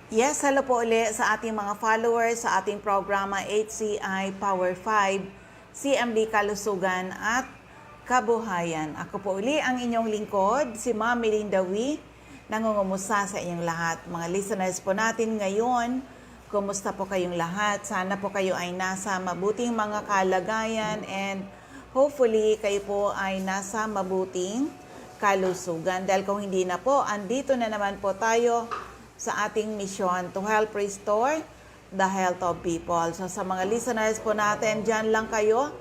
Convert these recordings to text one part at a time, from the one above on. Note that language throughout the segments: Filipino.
Yes, hello po ulit sa ating mga followers sa ating programa HCI Power 5, CMD Kalusugan at Kabuhayan. Ako po uli ang inyong lingkod, si Ma'am Melinda Wee, nangungumusta sa inyong lahat. Mga listeners po natin ngayon, kumusta po kayong lahat? Sana po kayo ay nasa mabuting mga kalagayan and hopefully kayo po ay nasa mabuting kalusugan. Dahil kung hindi na po, andito na naman po tayo sa ating misyon to help restore the health of people. So sa mga listeners po natin, dyan lang kayo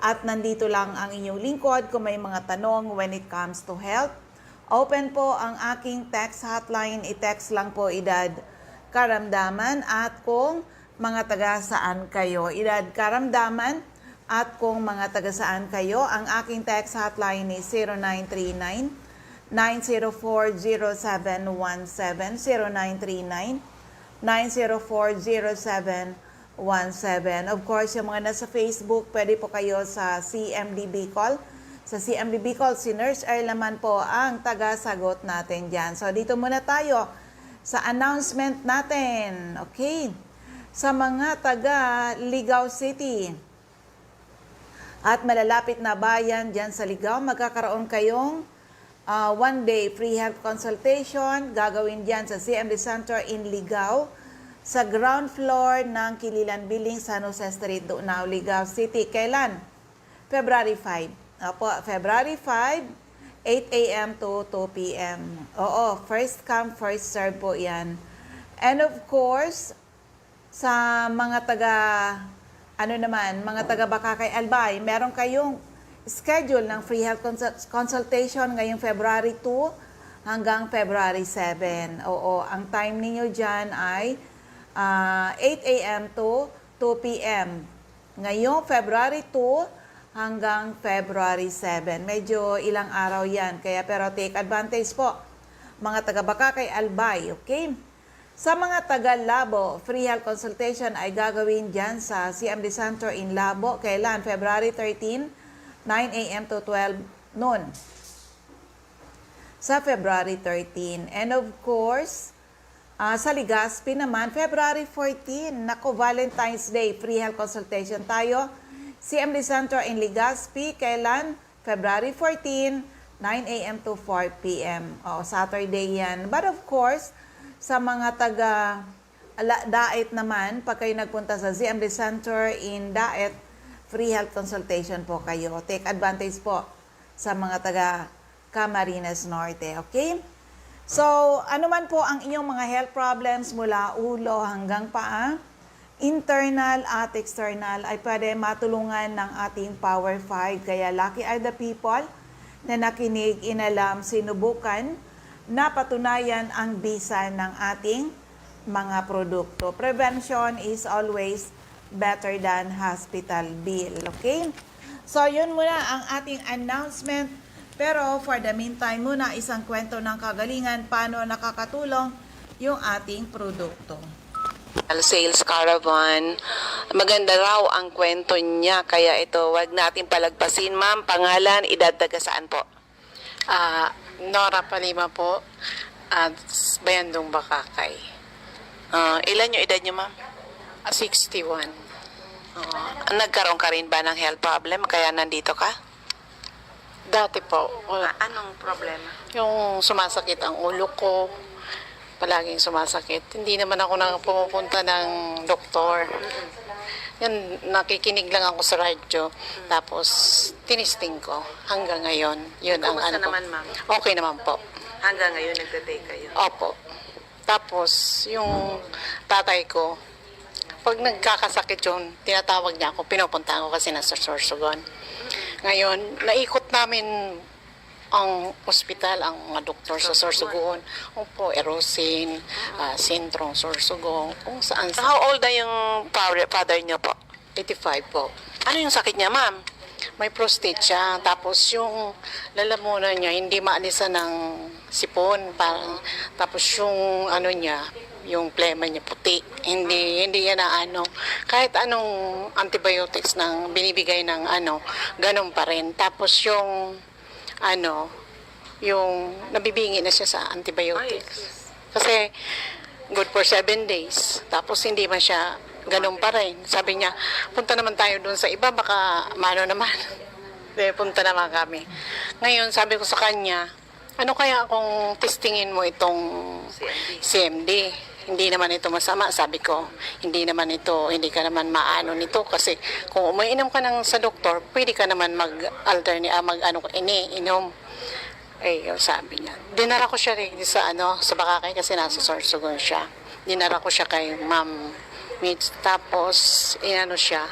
at nandito lang ang inyong lingkod kung may mga tanong when it comes to health. Open po ang aking text hotline, i-text lang po edad karamdaman at kung mga taga saan kayo. Edad karamdaman at kung mga taga saan kayo, ang aking text hotline is 0939 9040717 0939-9040717. Of course, yung mga nasa Facebook, pwede po kayo sa CMD Bicol. Sa CMD Bicol, si Nurse Erlaman po ang taga-sagot natin dyan. So, dito muna tayo sa announcement natin. Okay? Sa mga taga-Ligao City at malalapit na bayan dyan sa Ligao, magkakaroon kayong one-day free health consultation. Gagawin dyan sa CMD Center in Ligao sa ground floor ng Kililan Building, San Jose Street, Dunao, Ligao City. Kailan? February 5. Opo, February 5, 8 a.m. to 2 p.m. Oo, first come, first serve po yan. And of course, sa mga mga taga Bakakay Albay, meron kayong schedule ng free health consultation ngayong February 2 hanggang February 7. Oo, ang time ninyo dyan ay 8 a.m. to 2 p.m. Ngayong February 2 hanggang February 7. Medyo ilang araw yan, kaya pero take advantage po. Mga taga Bakakay Albay, okay? Sa mga taga Labo, free health consultation ay gagawin dyan sa CMD Center in Labo. Kailan? February 13, 9 a.m. to 12 noon sa February 13. And of course, sa Legazpi naman, February 14, nako, Valentine's Day, free health consultation tayo. CMD Center in Legazpi, kailan? February 14, 9 a.m. to 4 p.m. O, Saturday yan. But of course, sa mga taga Daet naman, pag kayo nagpunta sa CMD Center in Daet, free health consultation po kayo. Take advantage po sa mga taga Camarines Norte, okay? So, ano man po ang inyong mga health problems mula ulo hanggang paa, internal at external, ay pwede matulungan ng ating Power 5. Kaya lucky are the people na nakinig, inalam, sinubukan, napatunayan ang bisa ng ating mga produkto. Prevention is always better than hospital bill. Okay? So, yun muna ang ating announcement. Pero for the meantime muna, isang kwento ng kagalingan paano nakakatulong yung ating produkto. Sales Caravan. Maganda raw ang kwento niya, kaya ito, wag natin palagpasin. Ma'am, pangalan, edad, taga saan po? Nora Palima po at Bayandong Bakakay. Ilan yung edad niyo, ma'am? 61. Nagkaroon ka rin ba ng health problem kaya nandito ka? Dati po, Anong problema? yung sumasakit ang ulo ko, palaging sumasakit. Hindi naman ako pumupunta ng doktor. Yan, nakikinig lang ako sa radyo. Tapos, tinisting ko. Hanggang ngayon, yun ang Kumusta ko. naman, ma'am? Okay naman po. Hanggang ngayon nagte-take kayo? Opo. Tapos, yung tatay ko, pag nagkakasakit yun, tinatawag niya ako, pinupunta ko kasi nasa Sorsogon. Ngayon, naikot namin ang ospital, ang mga doktor sa Sorsogon. Opo, Erosin, Sintrong, Sorsogon, kung saan sa How old na yung father niyo po? 85 po. Ano yung sakit niya, ma'am? May prostate siya, tapos yung lalamunan niya, hindi maalisan ng sipon, parang, tapos yung ano niya, yung plema niya puti. Hindi yan na kahit anong antibiotics ng binibigay ng ganun pa rin. Tapos yung yung nabibingi na siya sa antibiotics. Kasi good for 7 days. Tapos hindi man siya ganun pa rin. Sabi niya, punta naman tayo doon sa iba, baka mano naman. Punta naman kami. Ngayon, sabi ko sa kanya, ano kaya kung testingin mo itong CMD? Hindi naman ito masama, sabi ko. Hindi ka naman maano nito kasi kung umiinom ka sa doktor, pwede ka naman inom. Sabi niya. Dinara ko siya rin sa Bakakay kasi nasa Sorsogon siya. Dinara ko siya kay Ma'am Mitz. Tapos, siya.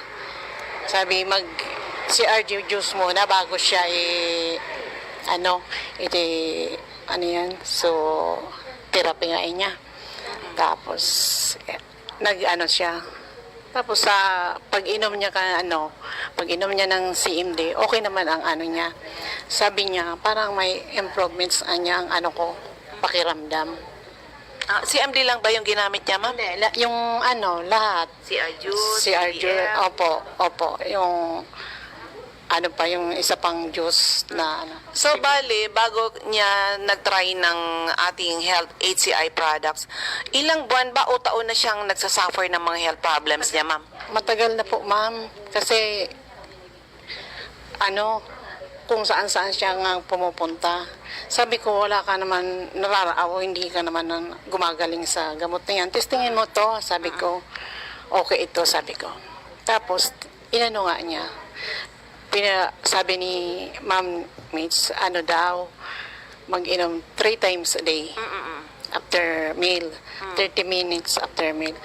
Sabi, CRG juice muna bago siya therapy nga niya. Tapos, siya. Tapos, sa pag-inom niya ng CMD, okay naman ang niya. Sabi niya, parang may improvements ang pakiramdam. CMD lang ba yung ginamit niya, ma'am? Hindi, yung lahat. CR juice, CR juice, CBF. opo. Yung, yung isa pang juice na So, bali, bago niya nag-try ng ating health HCI products, ilang buwan ba o taon na siyang nagsasuffer ng mga health problems niya, ma'am? Matagal na po, ma'am. Kasi, kung saan-saan siya nga pumupunta. Sabi ko, wala ka naman nararaaw, hindi ka naman gumagaling sa gamot na yan. Testingin mo to, sabi ko. Okay ito, sabi ko. Tapos, nga niya. Sabi ni Ma'am Mitz, mag-inom 3 times a day. After meal, 30 minutes after meal.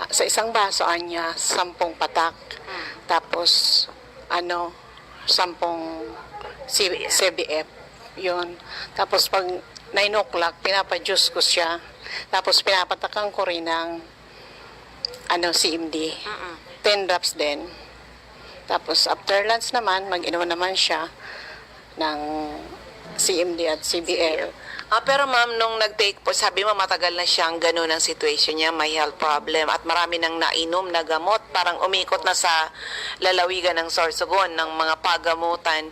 Sa isang baso niya, 10 patak. Tapos, 10 CBF. Yun. Tapos pag 9 o'clock, pinapa-juice ko siya. Tapos pinapatakan ko rin ng CMD. 10 drops din. Tapos after lunch naman, mag-inom naman siya ng CMD at CBL. Pero ma'am, nung nag-take po, sabi mo matagal na siyang gano'n ang situation niya, may health problem at marami nang nainom na gamot, parang umikot na sa lalawigan ng Sorsogon ng mga pagamutan.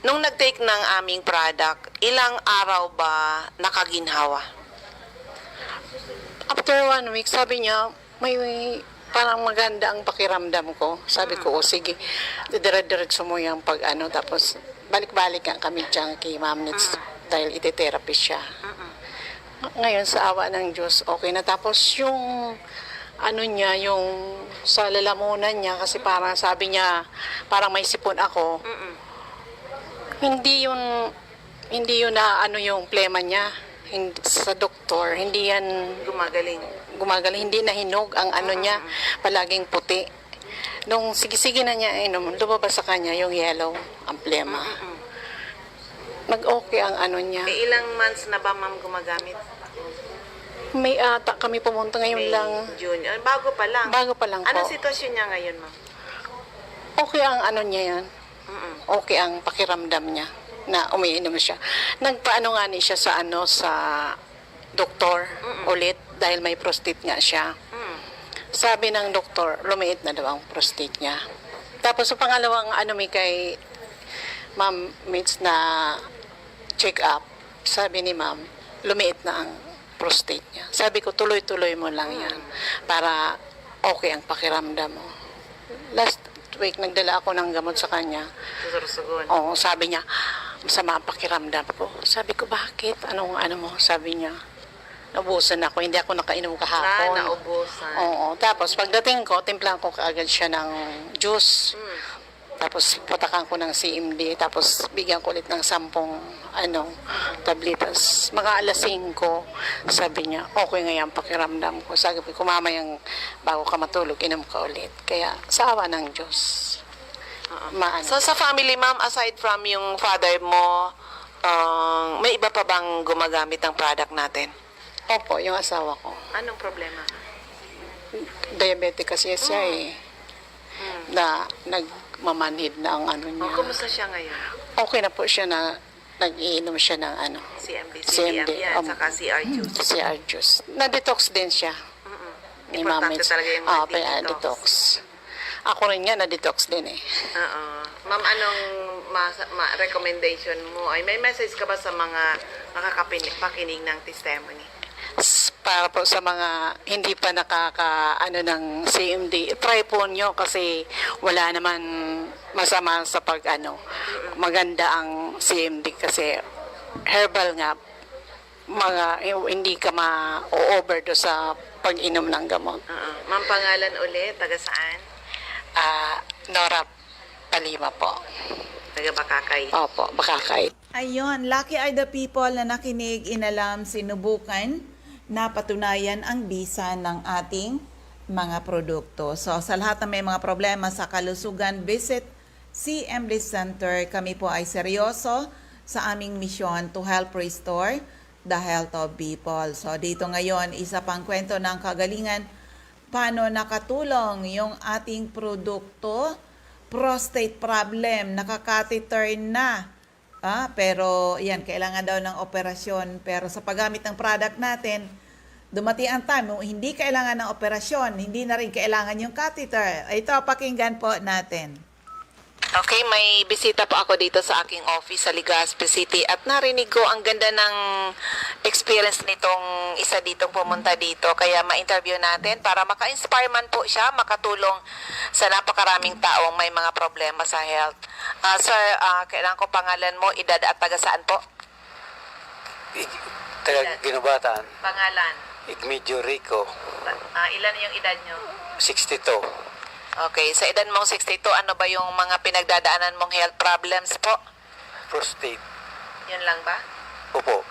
Nung nag-take ng aming product, ilang araw ba nakaginhawa? After 1 week, sabi niya, may parang maganda ang pakiramdam ko. Sabi ko, sige, dire-diretso mo yung tapos balik-balik nga kami dyan kay Ma'am Nitz dahil iti-therapy siya. Ngayon, sa awa ng Diyos, okay na. Tapos yung niya, yung sa lalamunan niya, kasi parang sabi niya, parang may sipon ako. Hindi yun na yung plema niya. Sa doktor, hindi yan gumagaling, hindi na hinog ang niya, palaging puti. Nung sige na niya inom, lumabas sa kanya yung yellow, ang plema. Nag-okay ang niya. Ilang months na ba ma'am gumagamit? May ata kami pumunta ngayon May, lang. June. Bago pa lang. Bago pa lang Anong po. sitwasyon niya ngayon, ma'am? Okay ang niya yan. Okay ang pakiramdam niya na umiinom siya. Nagpaano nga ni siya sa doktor ulit dahil may prostate nga siya. Sabi ng doktor, lumiit na daw ang prostate niya. Tapos sa pangalawang may kay Ma'am Mitz na check up, sabi ni Ma'am, lumiit na ang prostate niya. Sabi ko, tuloy-tuloy mo lang yan para okay ang pakiramdam mo. Last week, nagdala ako ng gamot sa kanya. Sorsogon. Oo, sabi niya, masama ang pakiramdam ko. Sabi ko, bakit? Anong mo? Sabi niya, naubusan ako. Hindi ako nakainom kahapon. Naubusan. Oo. Tapos, pagdating ko, timplan ko kaagad siya ng juice. Tapos, patakan ko ng CMD. Tapos, bigyan ko ulit ng 10 tabletas. Mga alas 5, sabi niya, okay nga yung pakiramdam ko. Sabi ko, mamayang bago ka matulog, inom ka ulit. Kaya, sa awa ng Diyos. So sa family, ma'am, aside from yung father mo, may iba pa bang gumagamit ng product natin? Opo, yung asawa ko. Anong problema? Diabetic kasi siya na nagmamanhid na ang niya. Kumusta siya ngayon? Okay na po siya na nag-iinom siya ng CMD, CMD, yan, saka CR juice. CR juice. Na-detox din siya. Ni Importante Ma'am Mitz. talaga yung detox. Ako rin nga na-detox din Oo. Ma'am, anong recommendation mo? Ay, may message ka ba sa mga nakakapakinig ng testimony? Para po sa mga hindi pa nakaka ng CMD, try po nyo kasi wala naman masama sa maganda ang CMD kasi herbal nga, hindi ka ma-overdose sa pag-inom ng gamot. Ma'am, pangalan ulit, taga saan? Nora Palima po. Taga Bakakay. Opo, Bakakay. Ayun, lucky are the people na nakinig, inalam, sinubukan, napatunayan ang bisa ng ating mga produkto. So, sa lahat na may mga problema sa kalusugan, visit CMD Center. Kami po ay seryoso sa aming misyon to help restore the health of people. So, dito ngayon, isa pang kwento ng kagalingan, paano nakatulong yung ating produkto, prostate problem, nakakatheter na. Pero yan, kailangan daw ng operasyon. Pero sa paggamit ng product natin, dumating ang time, hindi kailangan ng operasyon, hindi na rin kailangan yung catheter. Ito, pakinggan po natin. Okay, may bisita po ako dito sa aking office sa Legazpi City at narinig ko ang ganda ng experience nitong isa ditong pumunta dito. Kaya ma-interview natin para maka-inspire man po siya, makatulong sa napakaraming taong may mga problema sa health. Sir, kailangan ko pangalan mo, edad at taga saan po? Taga Ginubatan, Pangalan. Igmedio Rico, Ilan yung edad nyo? 62. Okay, sa edad mong 62, ano ba yung mga pinagdadaanan mong health problems po? Prostate. Yun lang ba? Opo.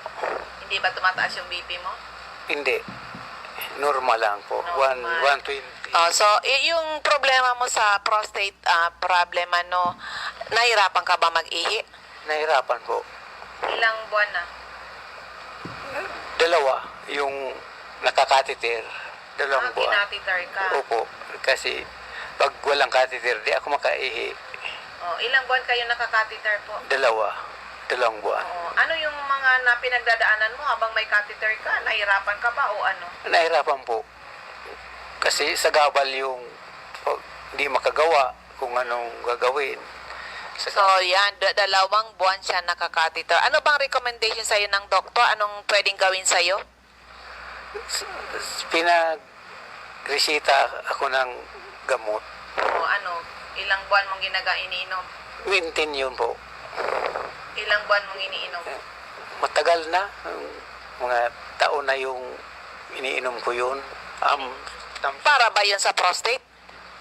Hindi ba tumataas yung BP mo? Hindi. Normal lang po. Normal. 120. So, yung problema mo sa prostate problem, nahirapan ka ba mag-ihi? Nahirapan po. Ilang buwan na? 2. Yung nakakatiter. 2 buwan. Kinatiter ka. Opo. Kasi pag walang catheter, di ako makaihi. Ilang buwan kayo nakakatiter po? 2 buwan. Ano yung mga pinagdadaanan mo habang may catheter ka? Nahirapan ka ba o ano? Nahirapan po. Kasi sa gabal yung hindi makagawa kung anong gagawin. So, yan, 2 buwan siya nakakatiter. Ano bang recommendation sa'yo ng doktor? Anong pwedeng gawin sa'yo? Pinag-resita ako ng gamot. Ilang buwan mong iniinom? Wintin yun po. Ilang buwan mong iniinom? Matagal na. Mga taon na yung iniinom ko yun. Para ba yun sa prostate?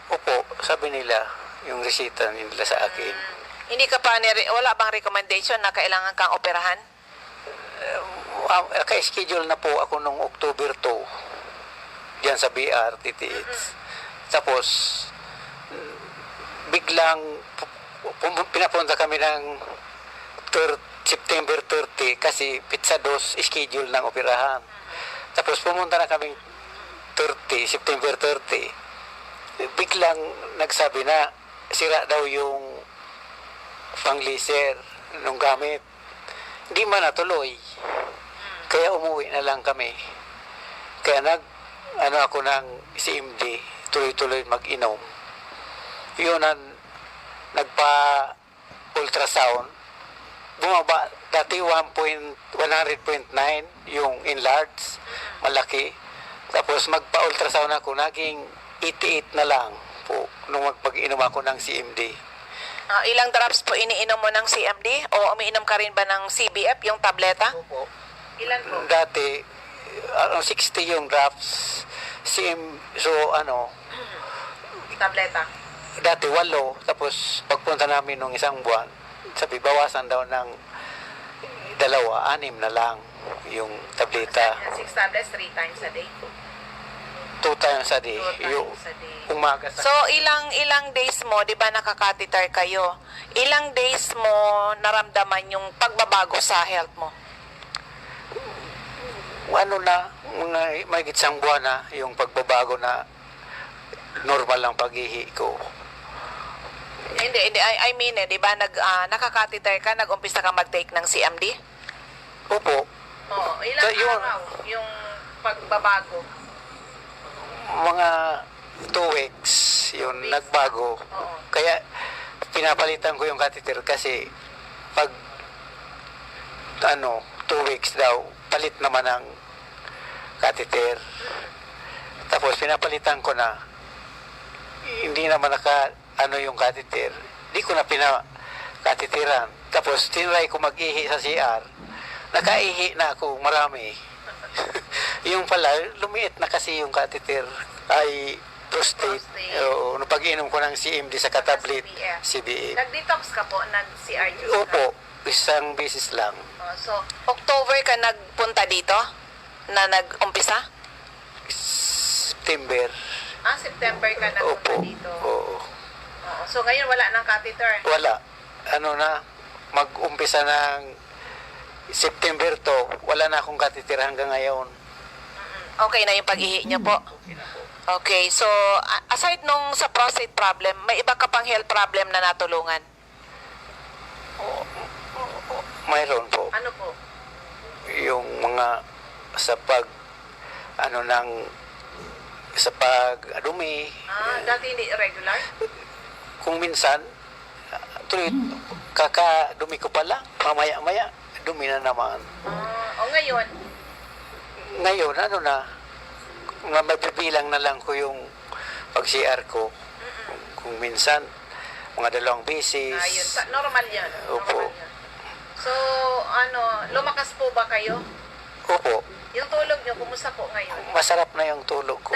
Opo, sabi nila, yung resita nila sa akin. Hindi ka pa, wala bang recommendation na kailangan kang operahan? Naka-schedule na po ako nung October 2 diyan sa BR, TTH. Tapos, biglang pinapunta kami ng September 30 kasi pizza dos schedule ng operahan. Tapos pumunta na kami September 30. Biglang nagsabi na sira daw yung pang-laser nung gamit. Hindi man natuloy. Kaya umuwi na lang kami. Kaya ako ng CMD, tuloy-tuloy mag-inom. Yun ang nagpa-ultrasound. Bumaba, dati 100.9 yung enlarged, malaki. Tapos magpa-ultrasound ako, naging 88 na lang po nung magpag-inom ako ng CMD. Ilang drops po iniinom mo ng CMD? O umiinom ka rin ba ng CBF, yung tableta? Opo. Ilan po? Dati, 60 yung drops. Tableta? Dati 8. Tapos pagpunta namin nung isang buwan, sabi, bawasan daw ng 2, 6 na lang yung tableta. 6 tablets, 3 times a day? 2 times a day. 2 Yung times a day. umaga sa... So, ilang days mo, di ba nakakatheter kayo? Ilang days mo naramdaman yung pagbabago sa health mo? Mga may gitsang buwan na yung pagbabago na normal lang pag-ihi ko. Hindi. I mean, di ba, nakakatheter ka, nag-umpisa ka mag-take ng CMD? Opo. Oo. Ilang Yun. araw yung pagbabago? Mga 2 weeks yun nagbago. Oo. Kaya pinapalitan ko yung catheter kasi pag 2 weeks daw, palit naman ang catheter. Tapos pinapalitan ko na. Hindi naman yung catheter. Hindi ko na pinakatheteran. Tapos tinry ko mag-ihi sa CR. Nakaihi na ako marami. Yung pala, lumiit na kasi yung catheter ay prostate. Oo, pag-inom ko ng CMD sa katablet, CBF. Nag-detox ka po? Nag-CR juice ka? Opo, isang beses lang. So, October ka nagpunta dito? Na nag-umpisa? September. September ka nagpunta Opo. dito. Oo. Oo. So, ngayon wala ng catheter? Wala. Mag-umpisa ng September to, wala na akong catheter hanggang ngayon. Okay na yung pag-ihi niyo po? Okay. So, aside nung sa prostate problem, may iba ka pang health problem na natulungan? Mayroon po. Ano po? Yung mga sa pag-dumi. Dati hindi regular? Kung minsan, tuloy, kakadumi ko pa lang, mamaya-maya, dumi na naman. O ngayon? Ngayon, mabibilang na lang ko yung pag-CR ko. Kung minsan, mga 2 beses. Normal yan. Opo. Normal yan. So, lumakas po ba kayo? Opo. Yung tulog nyo, kumusta po ngayon? Masarap na yung tulog ko.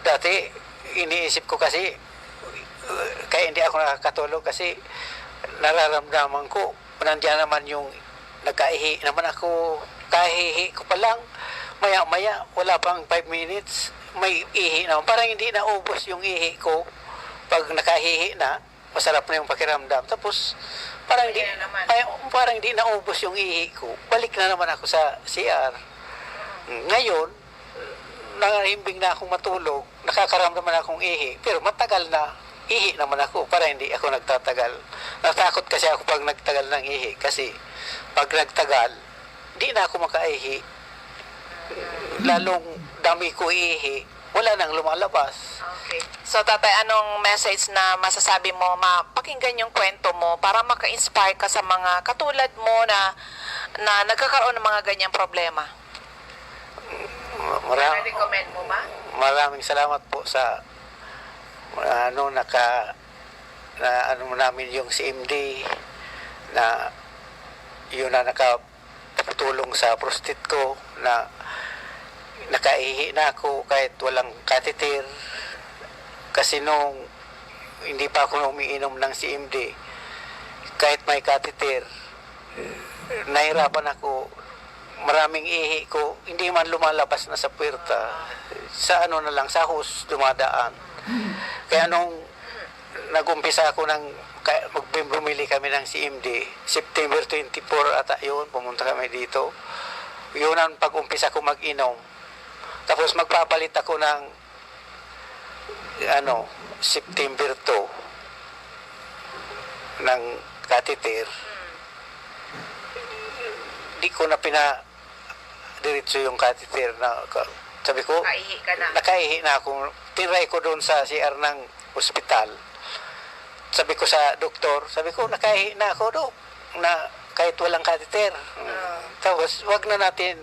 Dati, iniisip ko kasi, kaya hindi ako nakakatulog kasi nararamdaman ko, nandiyan naman yung nagkaihi naman ako, kahihi ko pa lang, maya-maya, wala pang 5 minutes, may ihi naman. Parang hindi naubos yung ihi ko. Pag nakahihi na, masarap na yung pakiramdam. Tapos, parang hindi naubos yung ihi ko. Balik na naman ako sa CR. Ngayon, nangahimbing na akong matulog, nakakaramdam na akong ihi, pero matagal na, ihi naman ako para hindi ako nagtatagal. Natakot kasi ako pag nagtagal ng ihi kasi pag nagtagal, di na ako makaihi. Lalong dami ko ihi, wala nang lumalabas. Okay. So, tatay, anong message na masasabi mo, mapakinggan yung kwento mo para maka-inspire ka sa mga katulad mo na nagkakaroon ng mga ganyang problema? Recommend mo ba? Maraming salamat po sa namin yung CMD na yun na nakatulong sa prostate ko na nakaihi na ako kahit walang catheter kasi nung hindi pa ako umiinom ng CMD kahit may catheter nahirapan ako, maraming ihi ko hindi man lumalabas na sa puwerta sa sa hose dumadaan. Kaya nung nag-umpisa ako bumili kami ng CMD, September 24 ata yun, pumunta kami dito. Yun ang pag-umpisa ko mag-inom. Tapos magpapalit ako ng September 2 ng catheter. Di ko na diretso yung catheter na sabi ko, nakaihi na ako. Tinry ko doon sa CR ng ospital. Sabi ko sa doktor, nakaihi na ako do na kahit walang catheter. Tapos, wag na natin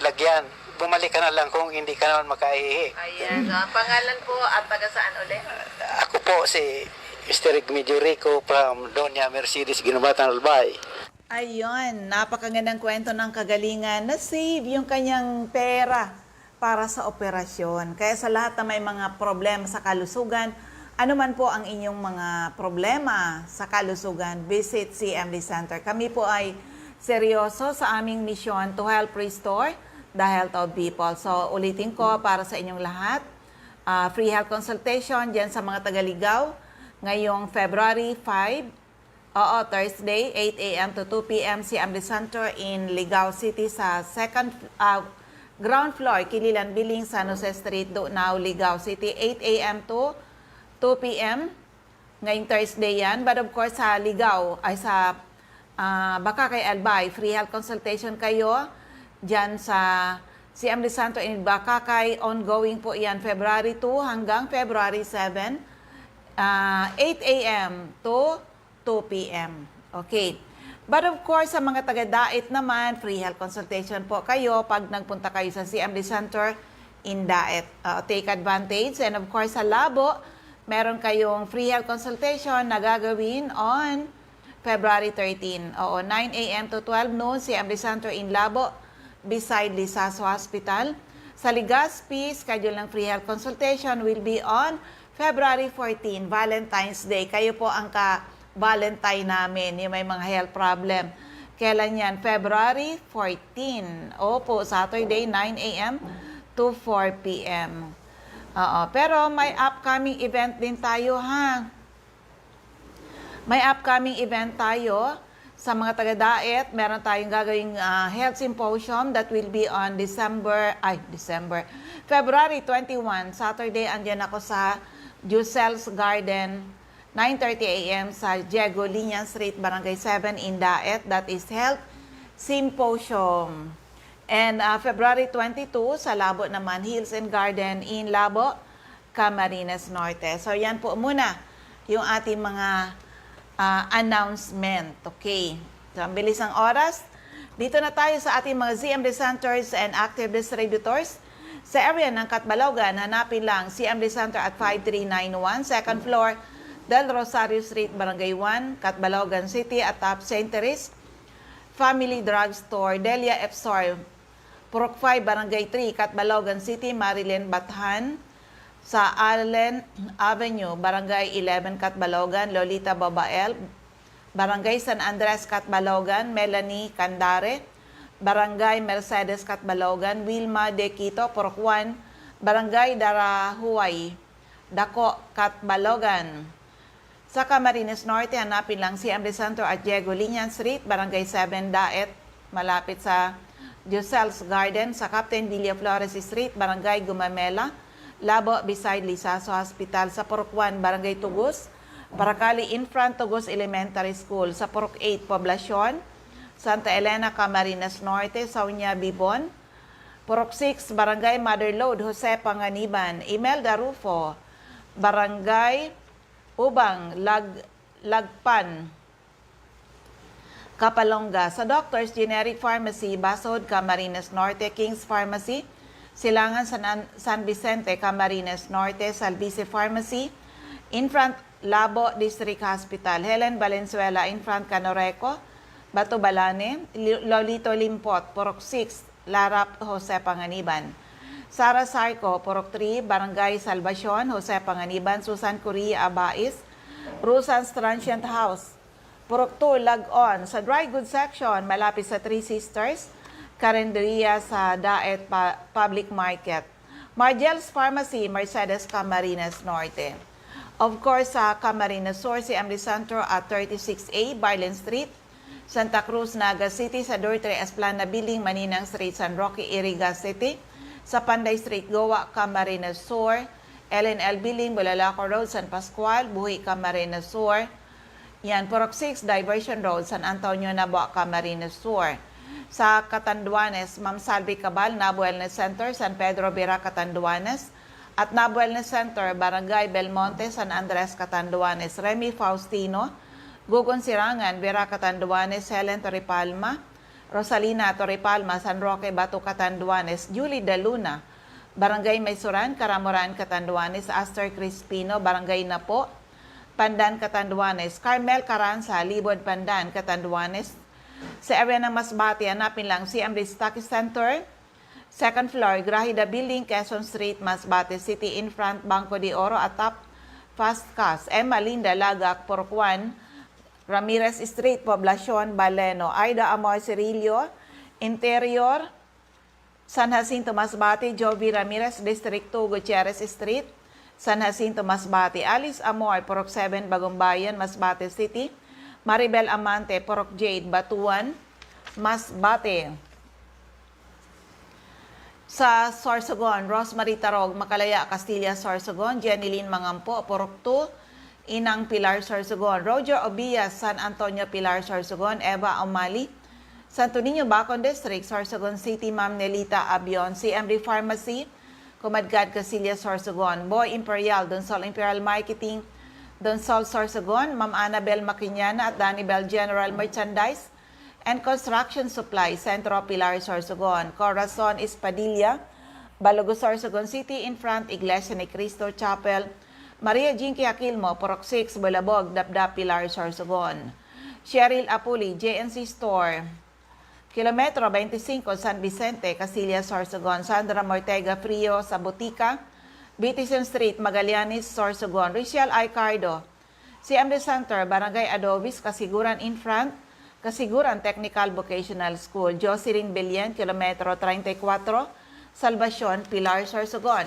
lagyan. Bumalik ka na lang kung hindi ka naman makaihi. Ayan. Pangalan po at taga saan ulit? Ako po si Mr. Igmedio Rico from Doña Mercedes, Ginubatan, Albay. Ayun, napakagandang kwento ng kagalingan na save yung kanyang pera para sa operasyon. Kaya sa lahat na may mga problema sa kalusugan, ano man po ang inyong mga problema sa kalusugan, visit CMD Center. Kami po ay seryoso sa aming misyon to help restore the health of people. So ulitin ko para sa inyong lahat, free health consultation dyan sa mga Tagaligaw ngayong February 5, Thursday, 8 a.m. to 2 p.m. CMD Center in Ligao City sa ground floor, Kililan Biling, San Jose Street, Now, Ligao City, 8 a.m. to 2 p.m. Ngayong Thursday yan. But of course, sa Ligao, ay sa Bakakay, Albay, free health consultation kayo dyan sa CMD Center in Bakakay. Ongoing po yan, February 2 hanggang February 7, 8 a.m. to 2 p.m. Okay. But of course, sa mga taga-Dait naman, free health consultation po kayo pag nagpunta kayo sa CMD Center in Dait. Take advantage. And of course, sa Labo, meron kayong free health consultation na gagawin on February 13. 9 a.m. to 12 noon, CMD Center in Labo, beside Lisaso Hospital. Sa Legazpi, schedule ng free health consultation will be on February 14, Valentine's Day. Kayo po ang Valentine namin, yung may mga health problem. Kailan yan? February 14. Opo, Saturday, 9 a.m. to 4 p.m. Pero may upcoming event din tayo, ha? May upcoming event tayo sa mga taga-Dait. Meron tayong gagawing health symposium that will be on February 21, Saturday. Andyan ako sa Jusel's Garden, 9:30 a.m. sa Diego Liñan Street, Barangay 7 in Dait. That is Health Symposium. And February 22, sa Labo naman, Hills and Garden in Labo, Camarines Norte. So yan po muna yung ating mga announcement. Okay. So ang bilis ng oras. Dito na tayo sa ating mga CMD Centers and Active Distributors. Sa area ng Catbalogan, hanapin lang CMD Center at 5391, second floor, Del Rosario Street, Barangay 1, Catbalogan City at Top St. Teresa Family Drugstore, Delia Epsor, Purok 5, Barangay 3, Catbalogan City, Marilyn Bathan, sa Allen Avenue, Barangay 11, Catbalogan, Lolita Babael, Barangay San Andres, Catbalogan, Melanie Candare, Barangay Mercedes, Catbalogan, Wilma De Quito, Purok 1, Barangay Darahuay, Dako, Catbalogan. Sa Camarines Norte, hanapin lang CMD Center at Diego Liñan Street, Barangay 7, Dait, malapit sa Jusel's Garden. Sa Captain Villa Flores Street, Barangay Gumamela, Labo, beside Lisaso Hospital. Sa Purok 1, Barangay Tugos, Paracali in front Tugos Elementary School. Sa Purok 8, Poblacion, Santa Elena, Camarines Norte, Saunya, Bibon. Purok 6, Barangay Mother Lode, Jose Panganiban, Imelda Rufo, Barangay Ubang, Lagpan, Kapalonga. Sa Doctors Generic Pharmacy, Basod, Camarines Norte, King's Pharmacy, Silangan, San Vicente, Camarines Norte, Salvice Pharmacy, in front Labo District Hospital, Helen Valenzuela, in front Canoreco, Bato Balane, Lolito Limpot, Purok 6, Larap, Jose Panganiban. Sara Sarco, Purok 3, Barangay Salvacion, Jose Panganiban, Susan Curia Abais, Rusan's Transient House, Purok 2, Lag-on. Sa Dry Goods Section, malapit sa Three Sisters, Carinderia sa Dait Public Market. Margel's Pharmacy, Mercedes, Camarines Norte. Of course, sa Camarines Sur, CMD Center at 36A, Barlen Street, Santa Cruz, Naga City, sa Dortre Esplana Building, Maninang Street, San Roque, Iriga City, sa Panday Street, Goa, Camarines Sur, LNL Building, Bulalaco Road, San Pascual, Buhi, Camarines Sur. Yan, Purok 6, Diversion Road, San Antonio, Nabo, Camarines Sur. Sa Catanduanes, Ma'am Salvi Cabal, Nabo Wellness Center, San Pedro Vera, Catanduanes. At Nabo Wellness Center, Barangay Belmonte, San Andres, Catanduanes. Remy Faustino, Gugon Sirangan, Vera, Catanduanes, Helen Torrepalma, Rosalina Torrepalma, San Roque, Bato, Catanduanes. Julie De Luna, Barangay Maysuran, Caramoran, Catanduanes. Aster Crispino, Barangay Napo, Pandan, Catanduanes. Carmel Caranza, Libod, Pandan, Catanduanes. Sa area ng Masbate, hanapin lang CMD Stock Center, second floor, Grahida Building, Quezon Street, Masbate City, in front Banco de Oro at Top Fast Cash. Emma Linda Lagak, Purok 1, Ramirez Street, Poblacion, Baleno. Aida Amor Cirillo, Interior, San Jacinto, Masbate. Jovi Ramirez, District 2, Gutierrez Street, San Jacinto, Masbate. Alice Amor, Purok 7, Bagumbayan, Masbate City. Maribel Amante, Purok Jade, Batuan, Masbate. Sa Sorsogon, Rosemary Tarog, Makalaya, Castilla, Sorsogon. Jeneline Mangampo, Purok 2, Inang Pilar, Sorsogon. Roger Obias, San Antonio, Pilar, Sorsogon. Eva Omali, Santo Niño, Bacon District, Sorsogon City. Ma'am Nelita Abion, CMD Pharmacy, Comadgad, Casillas, Sorsogon. Boy Imperial, Donsol Imperial Marketing, Donsol, Sorsogon. Ma'am Annabel Maquiñana at Danibel General Merchandise, and Construction Supply, Centro Pilar, Sorsogon. Corazon Espadilla, Balogo, Sorsogon City, in front, Iglesia ni Cristo Chapel. Maria Jinky Aquilmo, Purok 6, Bulabog, Dapdap, Pilar, Sorsogon. Cheryl Apuli, JNC Store, Kilometro 25, San Vicente, Casillas, Sorsogon. Sandra Mortega Frio, sa Botica, Bitizen Street, Magallanes, Sorsogon. Rachel Icardo, CMD Center, Barangay Adobis, Kasiguran in front, Kasiguran Technical Vocational School. Jocelyn Belian, Kilometro 34, Salvacion, Pilar, Sorsogon.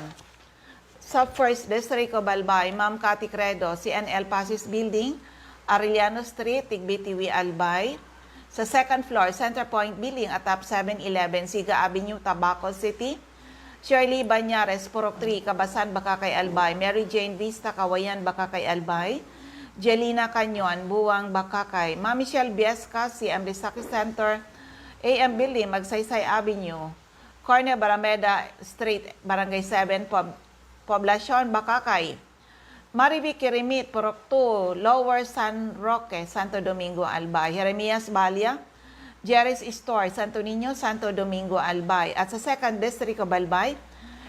Sa First District of Albay, Ma'am Cathy Credo, CNL Pasis Building, Arellano Street, Tigbitiwi, Albay. Sa second floor, Center Point Building, atap 711, Siga Avenue, Tabaco City. Shirley Banyares, Purok 3, Kabasan, Bakakay, Albay. Mary Jane Vista, Kawayan, Bakakay, Albay. Jelina Canyon, Buwang, Bakakay. Ma'am Michelle Biesca, CM Risaki Center, AM Building, Magsaysay Avenue. Corner Barameda Street, Barangay 7, Poblacion, Bakakay. Marivic Kirimit, Purok 2, Lower San Roque, Santo Domingo, Albay. Jeremias Balia, Jerry's Store, Santo Niño, Santo Domingo, Albay. At sa Second District of Albay,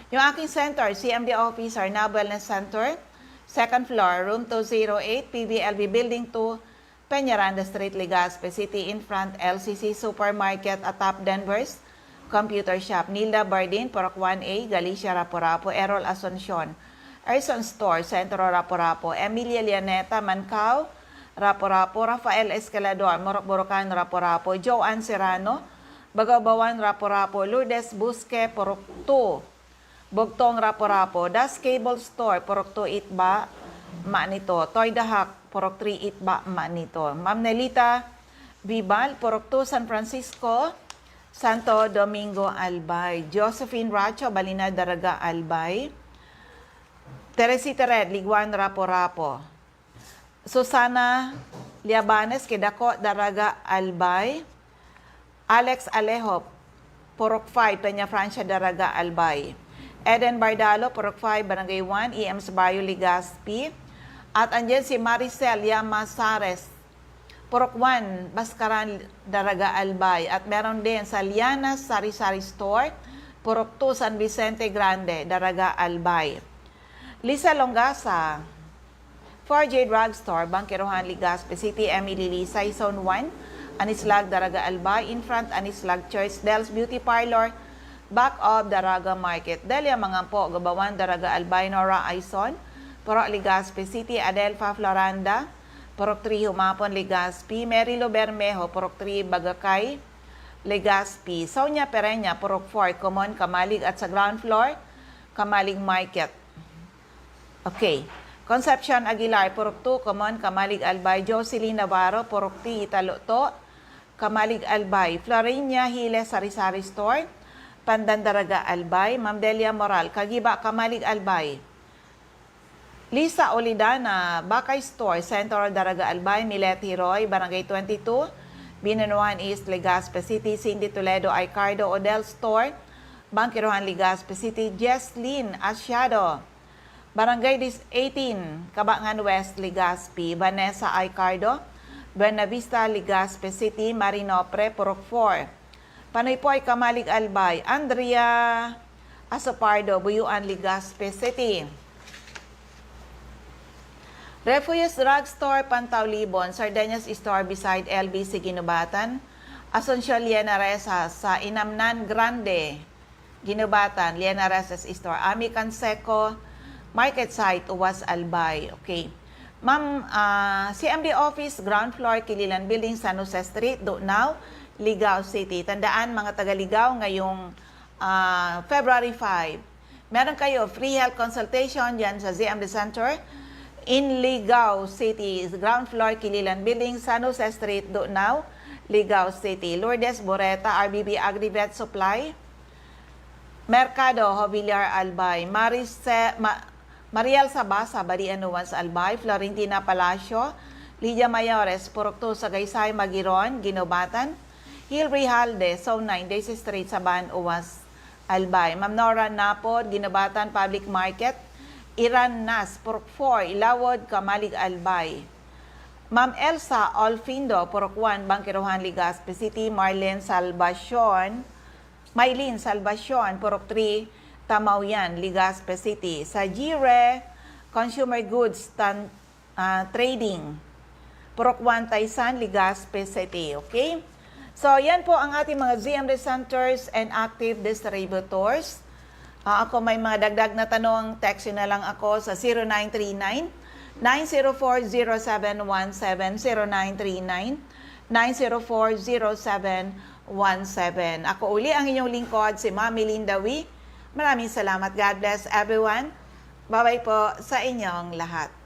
yung aking center, CMD Office, Arnab Wellness Center, second floor, room 208, PBLB Building 2, Peñaranda Street, Legazpi City, in front, LCC Supermarket, atap Denver's Computer Shop. Nilda Bardin, Purok 1A, Galicia, Raporapo. Errol Asuncion, Erson Store, Centro, Raporapo. Emilia Lianeta, Mancao, Raporapo. Rafael Escalador, Morok-Borocan, Raporapo. Joanne Serrano, Bagabawan, Raporapo. Lourdes Busque, Purok 2, Bugtong, Raporapo. Das Cable Store, Purok 2, Itba, Manito. Toy Dahak, Purok 3, Itba, Manito. Ma'am Nelita Vibal, Purok 2, San Francisco, Santo Domingo, Albay. Josephine Racho, Balina, Daraga, Albay. Teresita Red, Liguan, Raporapo. Susana Liabanes, Kidako, Daraga, Albay. Alex Alejo, Purok 5, Peña Francia, Daraga, Albay. Eden Bardalo, Purok 5, Barangay 1, EMS Bayo, Legazpi. At andyan si Maricel Llamazares, Purok 1, Baskaran, Daraga, Albay. At meron din sa Liana Sari-Sari Store, Purok 2, San Vicente Grande, Daraga, Albay. Lisa Longasa, 4J Drugstore, Bangkirohan, Legazpi City, Emily Lisay, Zone 1, Anislag, Daraga, Albay. In front, Anislag Church, Del's Beauty Parlor, back of Daraga Market. Delia Mangampo, Gabawan, Daraga, Albay. Nora Aison, Purok, Legazpi City. Adelfa Floranda, Purok 3, Humapon, Legazpi. Merilo Bermejo, Purok 3, Bagakay, Legazpi. Sonia Pereña, Purok 4, Common, Kamalig. At sa ground floor, Kamalig Market. Okay. Concepcion Aguilar, Purok 2, Common, Kamalig, Albay. Jocelyn Navarro, Purok 3, Italoto, Kamalig, Albay. Florinia Hiles, Sari-Sari Store, Pandan, Daraga, Albay. Ma'am Delia Moral, Kagiba, Kamalig, Albay. Lisa Olidana, Bakay Store, Central, Daraga, Albay. Milet Hiroy, Barangay 22, Binanuan East, Legazpi City. Cindy Toledo, Icardo, Odell Store, Bangkirohan, Legazpi City. Jesslyn Asiado, Barangay 18, Cabangan West, Legazpi. Vanessa Icardo, Buena Vista, Legazpi City. Marinopre, Purok 4, Panaypoy, Kamalig, Albay. Andrea Asopardo, Buyuan, Legazpi City. Refugees Drugstore, Pantaw, Libon. Sardeñas Store beside LBC, Ginubatan. Asuncion, Liena Reza, sa Inamnan Grande, Ginubatan. Liena Reza Store. Ami Canseco, Market Site, Uwas, Albay. Okay. Ma'am, CMD Office, ground floor, Kililan Building, San Jose Street, Now, Ligao City. Tandaan, mga taga-Ligao, ngayong February 5. Meron kayo free health consultation dyan sa ZMD Center in Ligao City. Ground floor, Kililan Building, San Jose Street, Now, Ligao City. Lourdes Boreta, RBB Agrivet Supply, Mercado, Hovillar, Albay. Mariel Sabasa, Barian Nuwans, Albay. Florentina Palacio, Lydia Mayores, Purok 2, Sagaysay, Magiron, Ginubatan. Hilary Halde, Zone 9, Daisy Street, Saban, Uwas, Albay. Ma'am Nora Napod, Ginubatan Public Market. Iran Nas, Purok 4, Ilawod, Kamalig, Albay. Ma'am Elsa Olfindo, Purok 1, Bangkirohan, Legazpi City. Maylene Salvacion, Purok 3, Tamaoyan, Legazpi City. Sa Gire Consumer Goods Trading, Purok 1, Taysan, Legazpi City. Okay? So, yan po ang ating mga ZMD centers and active distributors. Ako may mga dagdag na tanong, text nyo na lang ako sa 0939-904-0717, 0939-904-0717. Ako uli ang inyong lingkod, si Mami Linda Wee. Maraming salamat. God bless everyone. Bye-bye po sa inyong lahat.